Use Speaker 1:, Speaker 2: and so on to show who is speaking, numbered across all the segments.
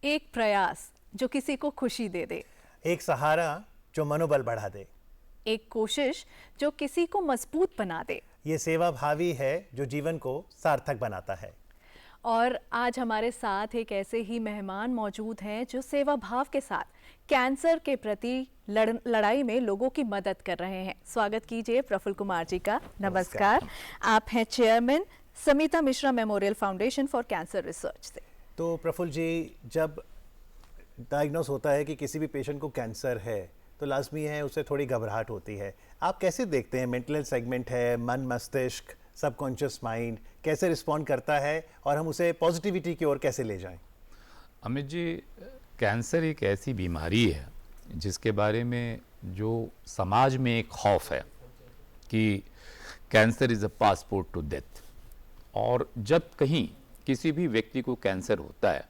Speaker 1: एक प्रयास जो किसी को खुशी दे दे,
Speaker 2: एक सहारा जो मनोबल बढ़ा दे।
Speaker 1: एक कोशिश जो किसी को मजबूत बना दे।
Speaker 2: ये सेवा भावी है जो जीवन को सार्थक बनाता है।
Speaker 1: और आज हमारे साथ एक ऐसे ही मेहमान मौजूद हैं जो सेवा भाव के साथ कैंसर के प्रति लड़ाई में लोगों की मदद कर रहे हैं। स्वागत कीजिए प्रफुल्ल कुमार जी का। नमस्कार। आप हैं chairman Samita Mishra memorial foundation for cancer research से।
Speaker 2: तो प्रफुल्ल जी, जब डायग्नोस होता है कि किसी भी पेशेंट को कैंसर है तो लाजमी है उससे थोड़ी घबराहट होती है। आप कैसे देखते हैं मेंटल हेल्थ सेगमेंट है, मन मस्तिष्क, सबकॉन्शियस माइंड कैसे रिस्पॉन्ड करता है और हम उसे पॉजिटिविटी की ओर कैसे ले जाएं?
Speaker 3: अमित जी, कैंसर एक ऐसी बीमारी है जिसके बारे में जो समाज में एक खौफ है कि cancer is a passport to death. और जब कहीं किसी भी व्यक्ति को कैंसर होता है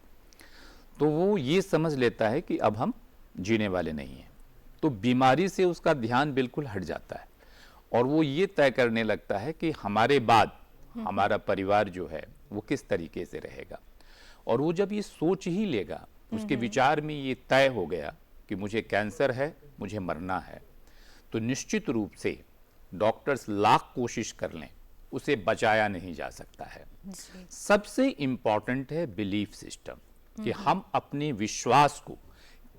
Speaker 3: तो वो ये समझ लेता है कि अब हम जीने वाले नहीं हैं, तो बीमारी से उसका ध्यान बिल्कुल हट जाता है और वो ये तय करने लगता है कि हमारे बाद हमारा परिवार जो है वो किस तरीके से रहेगा। और वो जब ये सोच ही लेगा, उसके विचार में ये तय हो गया कि मुझे कैंसर है, मुझे मरना है, तो निश्चित रूप से डॉक्टर्स लाख कोशिश कर लें उसे बचाया नहीं जा सकता है। सबसे इम्पॉर्टेंट है बिलीफ सिस्टम, कि हम अपने विश्वास को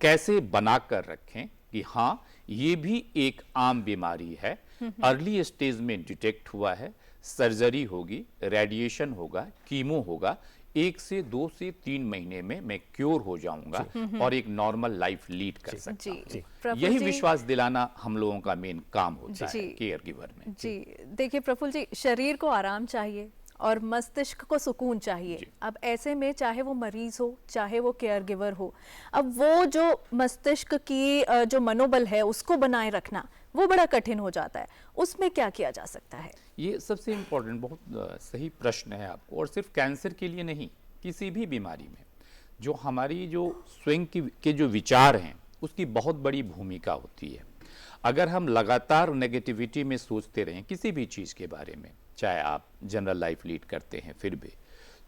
Speaker 3: कैसे बनाकर रखें कि हाँ, ये भी एक आम बीमारी है, अर्ली स्टेज में डिटेक्ट हुआ है, सर्जरी होगी, रेडिएशन होगा, कीमो होगा, 1 से 2 से 3 महीने में मैं क्योर हो जाऊंगा और एक नॉर्मल लाइफ लीड कर सकता हूं। यही विश्वास दिलाना हम लोगों का मेन काम होता है केयर गिवर में।
Speaker 1: जी देखिए प्रफुल्ल जी, शरीर को आराम चाहिए और मस्तिष्क को सुकून चाहिए। अब ऐसे में चाहे वो मरीज हो चाहे वो केयर गिवर हो, अब वो जो मस्तिष्क की जो मनोबल है उसको बनाए रखना वो बड़ा कठिन हो जाता है। उसमें क्या किया जा सकता है?
Speaker 3: ये सबसे इम्पोर्टेंट, बहुत सही प्रश्न है आपको। और सिर्फ कैंसर के लिए नहीं, किसी भी बीमारी में जो हमारी जो स्वयं के जो विचार हैं उसकी बहुत बड़ी भूमिका होती है। अगर हम लगातार नेगेटिविटी में सोचते रहें किसी भी चीज़ के बारे में, चाहे आप जनरल लाइफ लीड करते हैं फिर भी,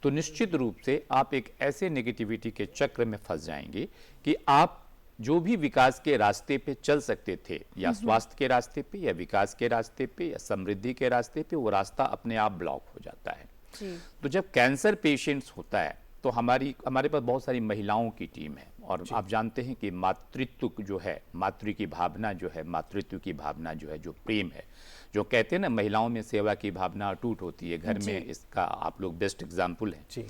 Speaker 3: तो निश्चित रूप से आप एक ऐसे नेगेटिविटी के चक्र में फंस जाएंगे कि आप जो भी विकास के रास्ते पे चल सकते थे, या स्वास्थ्य के रास्ते पे, या विकास के रास्ते पे, या समृद्धि के रास्ते पे, वो रास्ता अपने आप ब्लॉक हो जाता है। तो जब कैंसर पेशेंट्स होता है तो हमारे पास बहुत सारी महिलाओं की टीम है। और आप जानते हैं कि मातृत्व जो है, मातृ की भावना जो है, मातृत्व की भावना जो है, जो प्रेम है, जो कहते हैं ना महिलाओं में सेवा की भावना अटूट होती है घर में, इसका आप लोग बेस्ट एग्जाम्पल हैं।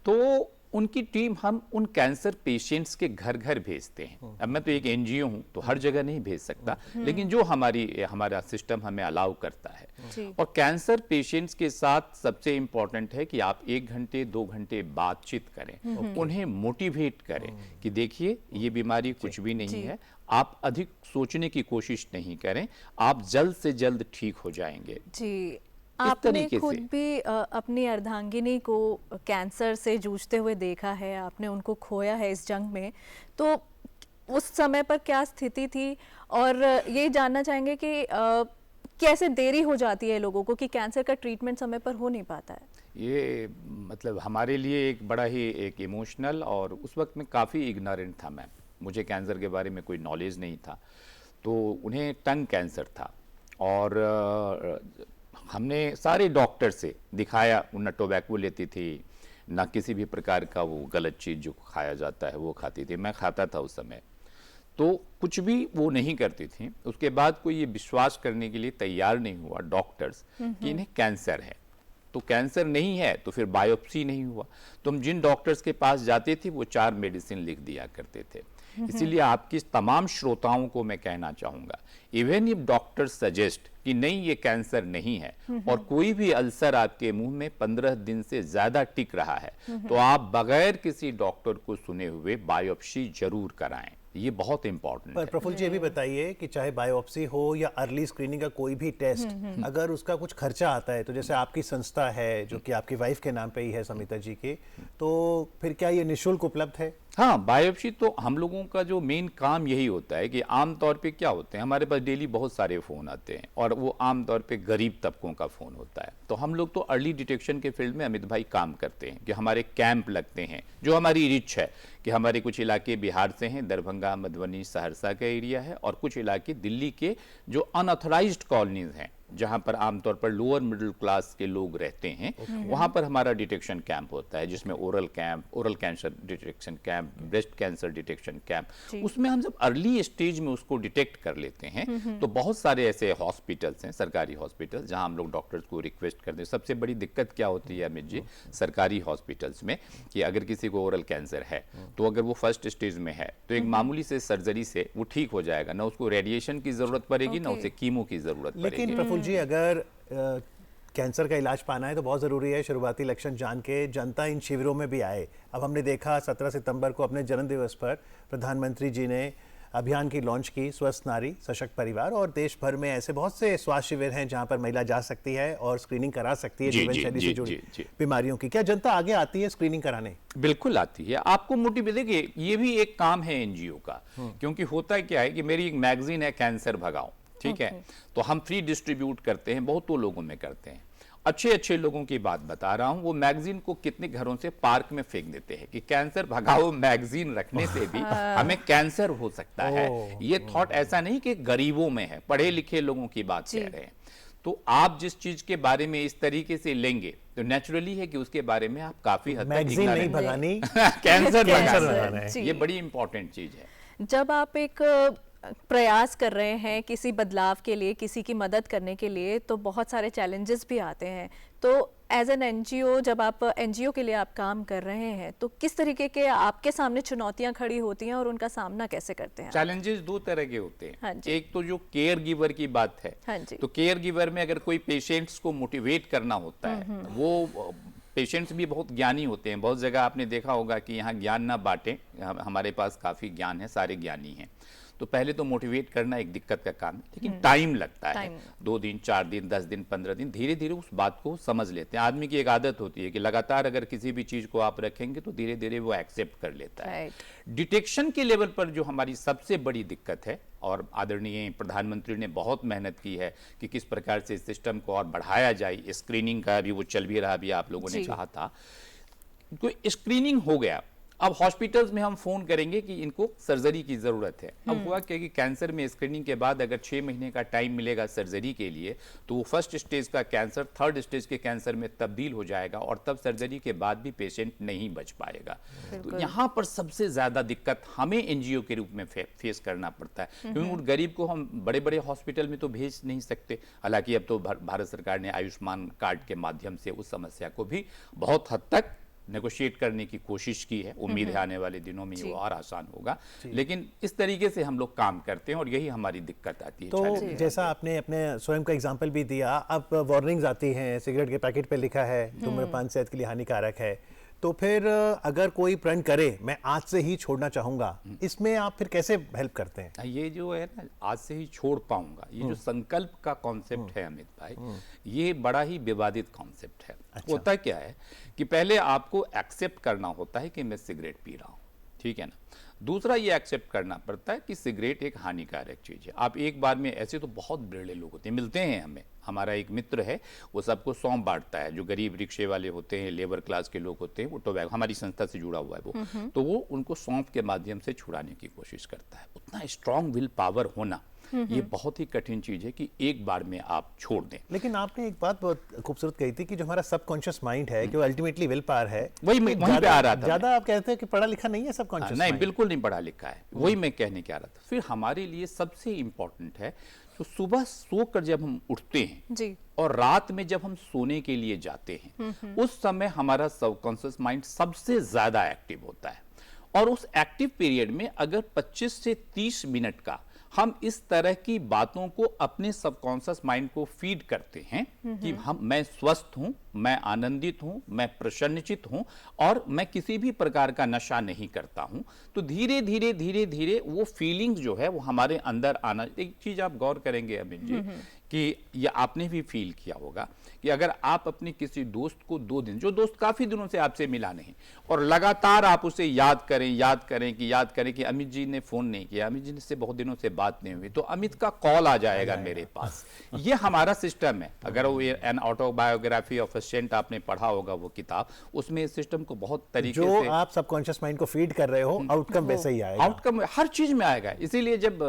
Speaker 3: तो उनकी टीम हम उन कैंसर पेशेंट्स के घर घर भेजते हैं। अब मैं तो एक एनजीओ हूं तो हर जगह नहीं भेज सकता, लेकिन जो हमारा सिस्टम हमें अलाउ करता है। और कैंसर पेशेंट्स के साथ सबसे इंपॉर्टेंट है कि आप 1 घंटे 2 घंटे बातचीत करें, उन्हें मोटिवेट करें कि देखिए ये बीमारी कुछ भी नहीं है, आप अधिक सोचने की कोशिश नहीं करें, आप जल्द से जल्द ठीक हो जाएंगे।
Speaker 1: जी, आपने खुद भी अपनी अर्धांगिनी को कैंसर से जूझते हुए देखा है, आपने उनको खोया है इस जंग में, तो उस समय पर क्या स्थिति थी? और ये जानना चाहेंगे कि कैसे देरी हो जाती है लोगों को कि कैंसर का ट्रीटमेंट समय पर हो नहीं पाता है।
Speaker 3: ये मतलब हमारे लिए एक बड़ा ही एक इमोशनल, और उस वक्त में काफ़ी इग्नोरेंट था मैं, मुझे कैंसर के बारे में कोई नॉलेज नहीं था। तो उन्हें टंग कैंसर था और हमने सारे डॉक्टर से दिखाया, न टोबैको लेती थी, ना किसी भी प्रकार का वो गलत चीज़ जो खाया जाता है वो खाती थी, मैं खाता था उस समय, तो कुछ भी वो नहीं करती थी। उसके बाद कोई ये विश्वास करने के लिए तैयार नहीं हुआ डॉक्टर्स कि इन्हें कैंसर है। तो कैंसर नहीं है तो फिर बायोप्सी नहीं हुआ। तो हम जिन डॉक्टर्स के पास जाते थे वो 4 मेडिसिन लिख दिया करते थे। इसीलिए आपकी तमाम श्रोताओं को मैं कहना चाहूँगा, इवन इफ डॉक्टर सजेस्ट कि नहीं ये कैंसर नहीं है और कोई भी अल्सर आपके मुंह में 15 दिन से ज़्यादा टिक रहा है, तो आप बगैर किसी डॉक्टर को सुने हुए बायोप्सी जरूर कराएं। ये बहुत इंपॉर्टेंट है।
Speaker 2: प्रफुल्ल जी, ये भी बताइए कि चाहे बायोप्सी हो या अर्ली स्क्रीनिंग का कोई भी टेस्ट, अगर उसका कुछ खर्चा आता है, तो जैसे आपकी संस्था है जो कि आपकी वाइफ के नाम पे ही है, समिता जी की, तो फिर क्या ये निःशुल्क उपलब्ध है?
Speaker 3: हाँ, बायोप्सी तो हम लोगों का जो मेन काम यही होता है कि आम तौर पे क्या होते हैं, हमारे पास डेली बहुत सारे फ़ोन आते हैं और वो आम तौर पे गरीब तबकों का फ़ोन होता है। तो हम लोग तो अर्ली डिटेक्शन के फील्ड में अमित भाई काम करते हैं कि हमारे कैंप लगते हैं, जो हमारी रिच है कि हमारे कुछ इलाके बिहार से हैं, दरभंगा, मधुबनी, सहरसा का एरिया है, और कुछ इलाके दिल्ली के जो अनऑथराइज्ड कॉलोनीज हैं, जहां पर आमतौर पर लोअर मिडिल क्लास के लोग रहते हैं, वहां पर हमारा डिटेक्शन कैंप होता है, जिसमें oral cancer detection camp, breast cancer detection camp. उसमें हम जब अर्ली स्टेज में उसको डिटेक्ट कर लेते हैं तो बहुत सारे ऐसे हॉस्पिटल्स हैं, सरकारी हॉस्पिटल, जहां हम लोग डॉक्टर्स को रिक्वेस्ट करते हैं। सबसे बड़ी दिक्कत क्या होती है अमित जी सरकारी हॉस्पिटल्स में, कि अगर किसी को ओरल कैंसर है तो अगर वो फर्स्ट स्टेज में है तो एक मामूली से सर्जरी से वो ठीक हो जाएगा, ना उसको रेडिएशन की जरूरत पड़ेगी, ना उसे कीमो की जरूरत पड़ेगी।
Speaker 2: लेकिन प्रफुल्ल जी, अगर कैंसर का इलाज पाना है तो बहुत ज़रूरी है शुरुआती लक्षण जान के जनता इन शिविरों में भी आए। अब हमने देखा 17 सितंबर को अपने जन्मदिवस पर प्रधानमंत्री जी ने अभियान की लॉन्च की, स्वस्थ नारी सशक्त परिवार, और देश भर में ऐसे बहुत से स्वास्थ्य शिविर हैं जहां पर महिला जा सकती है और स्क्रीनिंग करा सकती है जीवन शैली से जुड़ी बीमारियों की। क्या जनता आगे आती है स्क्रीनिंग कराने?
Speaker 3: बिल्कुल आती है। आपको मोटिवेट, देखिए ये भी एक काम है एनजीओ का, क्योंकि होता क्या है कि मेरी एक मैगजीन है कैंसर भगाओ, ठीक है, तो हम फ्री डिस्ट्रीब्यूट करते हैं, बहुत लोगों में करते हैं। अच्छे अच्छे लोगों की बात बता रहा हूं, वो मैगजीन को कितने घरों से पार्क में फेंक देते हैं कि कैंसर भगाओ मैगजीन रखने से भी हमें कैंसर हो सकता है। ये थॉट ऐसा नहीं कि गरीबों में है, पढ़े लिखे लोगों की बात कह रहे हैं। तो आप जिस चीज के बारे में इस तरीके से लेंगे तो नेचुरली है कि उसके बारे में आप काफी हद तक
Speaker 2: मैगजीन नहीं भगानी,
Speaker 3: कैंसर भगाना है, ये बड़ी इंपॉर्टेंट चीज है।
Speaker 1: जब आप एक प्रयास कर रहे हैं किसी बदलाव के लिए, किसी की मदद करने के लिए, तो बहुत सारे चैलेंजेस भी आते हैं। तो एज एन एनजीओ, जब आप एनजीओ के लिए आप काम कर रहे हैं तो किस तरीके के आपके सामने चुनौतियां खड़ी होती हैं और उनका सामना कैसे करते हैं?
Speaker 3: चैलेंजेस दो तरह के होते हैं।
Speaker 1: हाँ जी।
Speaker 3: एक तो जो केयर गिवर की बात है,
Speaker 1: हाँ जी।
Speaker 3: तो केयर गिवर में अगर कोई पेशेंट्स को मोटिवेट करना होता है, वो पेशेंट्स भी बहुत ज्ञानी होते हैं। बहुत जगह आपने देखा होगा कि यहाँ ज्ञान ना बांटें, हमारे पास काफी ज्ञान है, सारे ज्ञानी हैं। तो पहले तो मोटिवेट करना एक दिक्कत का काम है, लेकिन टाइम लगता है। 2 दिन, 4 दिन, 10 दिन, 15 दिन, धीरे धीरे उस बात को समझ लेते हैं। आदमी की एक आदत होती है कि लगातार अगर किसी भी चीज को आप रखेंगे तो धीरे धीरे वो एक्सेप्ट कर लेता है। डिटेक्शन के लेवल पर जो हमारी सबसे बड़ी दिक्कत है, और आदरणीय प्रधानमंत्री ने बहुत मेहनत की है कि किस प्रकार से इस सिस्टम को और बढ़ाया जाए, स्क्रीनिंग का भी वो चल भी रहा, भी आप लोगों ने कहा था, तो स्क्रीनिंग हो गया। अब हॉस्पिटल्स में हम फोन करेंगे कि इनको सर्जरी की जरूरत है। अब हुआ क्या कि कैंसर में स्क्रीनिंग के बाद अगर 6 महीने का टाइम मिलेगा सर्जरी के लिए, तो वो फर्स्ट स्टेज का कैंसर 3rd स्टेज के कैंसर में तब्दील हो जाएगा, और तब सर्जरी के बाद भी पेशेंट नहीं बच पाएगा। तो यहाँ पर सबसे ज्यादा दिक्कत हमें एनजीओ के रूप में फेस करना पड़ता है, क्योंकि उन गरीब को हम बड़े बड़े हॉस्पिटल में तो भेज नहीं सकते। हालांकि अब तो भारत सरकार ने आयुष्मान कार्ड के माध्यम से उस समस्या को भी बहुत हद तक नेगोशिएट करने की कोशिश की है। उम्मीद है आने वाले दिनों में ये और आसान होगा, लेकिन इस तरीके से हम लोग काम करते हैं और यही हमारी दिक्कत आती है।
Speaker 2: तो जैसा आपने अपने स्वयं का एग्जांपल भी दिया, अब वार्निंग्स आती हैं, सिगरेट के पैकेट पे लिखा है धूम्रपान सेहत के लिए हानिकारक है, तो फिर अगर कोई प्रण करे मैं आज से ही छोड़ना चाहूंगा, इसमें आप फिर कैसे हेल्प करते हैं?
Speaker 3: ये जो है ना, आज से ही छोड़ पाऊंगा, ये जो संकल्प का कॉन्सेप्ट है अमित भाई, ये बड़ा ही विवादित कॉन्सेप्ट है। अच्छा। होता क्या है कि पहले आपको एक्सेप्ट करना होता है कि मैं सिगरेट पी रहा हूं, ठीक है ना। दूसरा ये एक्सेप्ट करना पड़ता है कि सिगरेट एक हानिकारक चीज है। आप एक बार में, ऐसे तो बहुत बिरले लोग होते हैं, मिलते हैं हमें। हमारा एक मित्र है, वो सबको सौंफ बांटता है, जो गरीब रिक्शे वाले होते हैं, लेबर क्लास के लोग होते हैं, वो टोबैको, हमारी संस्था से जुड़ा हुआ है वो, तो वो उनको सौंफ के माध्यम से छुड़ाने की कोशिश करता है। उतना स्ट्रांग विल पावर होना ये बहुत ही कठिन चीज है कि एक बार में आप छोड़ दें।
Speaker 2: लेकिन आपने एक बात बहुत खूबसूरत कही थी कि जो हमारा सबकॉन्शियस माइंड है, कि वो अल्टीमेटली विल पावर है,
Speaker 3: वही पे आ रहा था।
Speaker 2: ज्यादा आप कहते हैं कि पढ़ा लिखा नहीं है सबकॉन्शियस?
Speaker 3: नहीं, बिल्कुल नहीं पढ़ा लिखा है, वही मैं कहने क्या रहा था। फिर हमारे लिए सबसे इंपॉर्टेंट है, तो सुबह सोकर जब हम उठते हैं जी, और रात में जब हम सोने के लिए जाते हैं, उस समय हमारा सबकॉन्शियस माइंड सबसे ज्यादा एक्टिव होता है। और उस एक्टिव पीरियड में अगर 25 से 30 मिनट का हम इस तरह की बातों को अपने सबकॉन्शियस माइंड को फीड करते हैं कि मैं स्वस्थ हूं, मैं आनंदित हूं, मैं प्रसन्नचित हूं, और मैं किसी भी प्रकार का नशा नहीं करता हूं, तो धीरे धीरे वो फीलिंग्स जो है वो हमारे अंदर आना। एक चीज आप गौर करेंगे अमित जी, कि ये आपने भी फील किया होगा कि अगर आप अपने किसी दोस्त को 2 दिन, जो दोस्त काफ़ी दिनों से आपसे मिला नहीं, और लगातार आप उसे याद करें कि अमित जी ने फ़ोन नहीं किया, अमित जी से बहुत दिनों से बात नहीं हुई, तो अमित का कॉल आ जाएगा मेरे पास। ये हमारा सिस्टम है। अगर वो an autobiography of a saint आपने पढ़ा होगा वो किताब, उसमें इस सिस्टम को बहुत तरीके
Speaker 2: जो
Speaker 3: से
Speaker 2: आप सबकॉन्शियस माइंड को फीड कर रहे हो, आउटकम वैसे ही आएगा।
Speaker 3: आउटकम हर चीज में आएगा। इसीलिए जब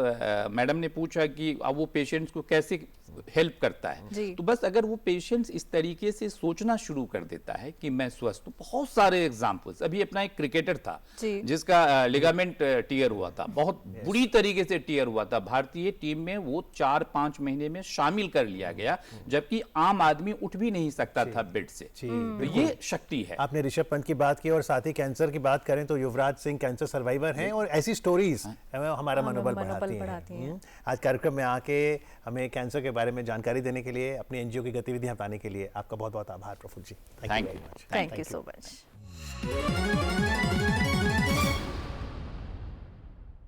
Speaker 3: मैडम ने पूछा कि अब वो पेशेंट्स को कैसे हेल्प करता है, तो बस अगर वो पेशेंट्स इस तरीके से सोचना शुरू कर देता है कि मैं स्वस्थ हूँ। बहुत सारे एग्जांपल्स, अभी अपना एक क्रिकेटर था जिसका लिगामेंट टियर हुआ था, बहुत बुरी तरीके से टियर हुआ था, भारतीय टीम में वो 4-5 महीने में शामिल कर लिया गया, जबकि आम आदमी उठ भी नहीं सकता था बेड से। तो ये शक्ति है।
Speaker 2: आपने ऋषभ पंत की बात की और साथ ही कैंसर की बात करें तो युवराज सिंह कैंसर सर्वाइवर हैं, और ऐसी स्टोरीज हमारा मनोबल बढ़ाती हैं। आज कार्यक्रम में आके हमें कैंसर के बारे में जानकारी देने के लिए, अपनी एनजीओ की गतिविधियां बताने के लिए आपका बहुत बहुत आभार Praphull ji.
Speaker 3: Thank you
Speaker 1: so much.